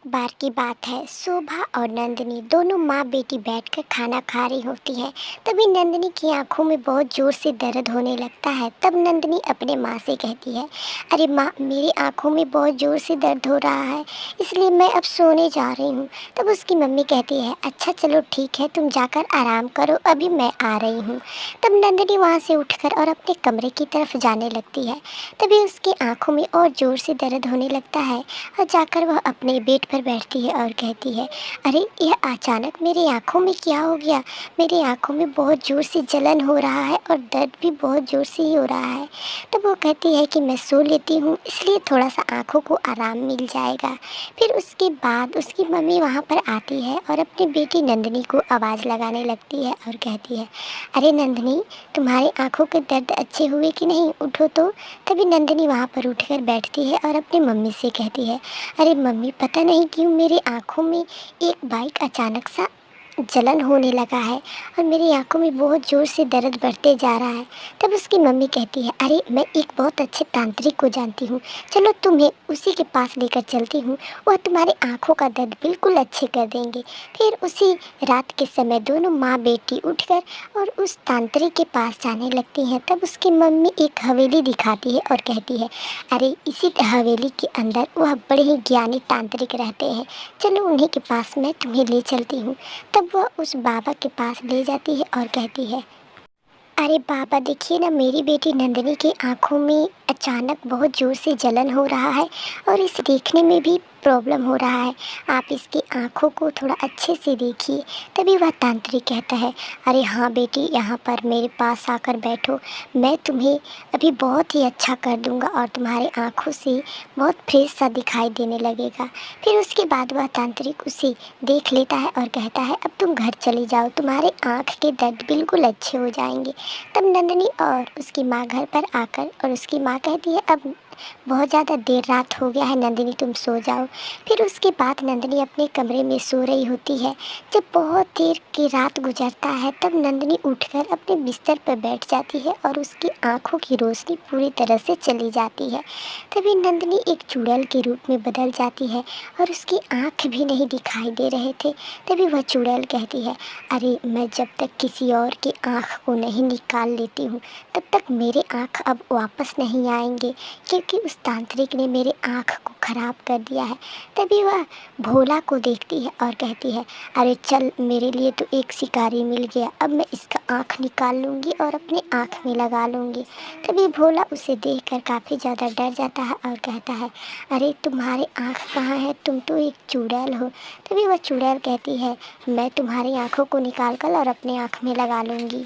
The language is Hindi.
बार की बात है, शोभा और नंदिनी दोनों माँ बेटी बैठकर खाना खा रही होती हैं। तभी नंदिनी की आंखों में बहुत ज़ोर से दर्द होने लगता है। तब नंदिनी अपने माँ से कहती है, अरे माँ, मेरी आंखों में बहुत ज़ोर से दर्द हो रहा है, इसलिए मैं अब सोने जा रही हूँ। तब उसकी मम्मी कहती है, अच्छा चलो ठीक है, तुम जाकर आराम करो, अभी मैं आ रही हूँ। तब नंदिनी वहाँ से उठकर और अपने कमरे की तरफ जाने लगती है। तभी उसकी आंखों में और ज़ोर से दर्द होने लगता है और जाकर वह अपने बेड पर बैठती है और कहती है, अरे यह अचानक मेरी आंखों में क्या हो गया। मेरी आंखों में बहुत ज़ोर से जलन हो रहा है और दर्द भी बहुत ज़ोर से ही हो रहा है। तब वो कहती है कि मैं सो लेती हूँ, इसलिए थोड़ा सा आंखों को आराम मिल जाएगा। फिर उसके बाद उसकी मम्मी वहाँ पर आती है और अपनी बेटी नंदिनी को आवाज़ लगाने लगती है और कहती है, अरे नंदिनी, तुम्हारी आंखों के दर्द अच्छे हुए कि नहीं, उठो तो। तभी नंदिनी वहाँ पर उठकर बैठती है और अपनी मम्मी से कहती है, अरे मम्मी, पता नहीं क्यों मेरी आँखों में एक बाइक अचानक सा जलन होने लगा है और मेरी आंखों में बहुत ज़ोर से दर्द बढ़ते जा रहा है। तब उसकी मम्मी कहती है, अरे मैं एक बहुत अच्छे तांत्रिक को जानती हूँ, चलो तुम्हें उसी के पास लेकर चलती हूँ, वह तुम्हारी आंखों का दर्द बिल्कुल अच्छे कर देंगे। फिर उसी रात के समय दोनों माँ बेटी उठकर और उस तांत्रिक के पास जाने लगती हैं। तब उसकी मम्मी एक हवेली दिखाती है और कहती है, अरे इसी हवेली के अंदर वह बड़े ही ज्ञानी तांत्रिक रहते हैं, चलो उन्हीं के पास मैं तुम्हें ले चलती हूँ। तब वह उस बाबा के पास ले जाती है और कहती है, अरे बाबा देखिए ना, मेरी बेटी नंदिनी की आंखों में अचानक बहुत ज़ोर से जलन हो रहा है और इसे देखने में भी प्रॉब्लम हो रहा है, आप इसकी आंखों को थोड़ा अच्छे से देखिए। तभी वह तांत्रिक कहता है, अरे हाँ बेटी, यहाँ पर मेरे पास आकर बैठो, मैं तुम्हें अभी बहुत ही अच्छा कर दूँगा और तुम्हारी आँखों से बहुत फ्रेश सा दिखाई देने लगेगा। फिर उसके बाद वह तांत्रिक उसे देख लेता है और कहता है, अब तुम घर चली जाओ, तुम्हारे आँख के दर्द बिल्कुल अच्छे हो जाएंगे। तब नंदिनी और उसकी माँ घर पर आकर और उसकी माँ कहती है, अब बहुत ज़्यादा देर रात हो गया है नंदिनी, तुम सो जाओ। फिर उसके बाद नंदिनी अपने कमरे में सो रही होती है। जब बहुत देर की रात गुजरता है तब नंदिनी उठकर अपने बिस्तर पर बैठ जाती है और उसकी आंखों की रोशनी पूरी तरह से चली जाती है। तभी नंदिनी एक चुड़ैल के रूप में बदल जाती है और उसकी आँख भी नहीं दिखाई दे रहे थे। तभी वह चुड़ैल कहती है, अरे मैं जब तक किसी और की आँख को नहीं निकाल लेती हूँ तब तक मेरे आँख अब वापस नहीं आएंगे, क्योंकि उस तांत्रिक ने मेरे आँख को ख़राब कर दिया है। तभी वह भोला को देखती है और कहती है, अरे चल, मेरे लिए तो एक शिकारी मिल गया, अब मैं इसका आँख निकाल लूँगी और अपनी आँख में लगा लूँगी। तभी भोला उसे देखकर काफ़ी ज़्यादा डर जाता है और कहता है, अरे तुम्हारी आँख कहाँ है, तुम तो एक चुड़ैल हो। तभी वह चुड़ैल कहती है, मैं तुम्हारी आँखों को निकाल कर और अपनी आँख में लगा लूँगी।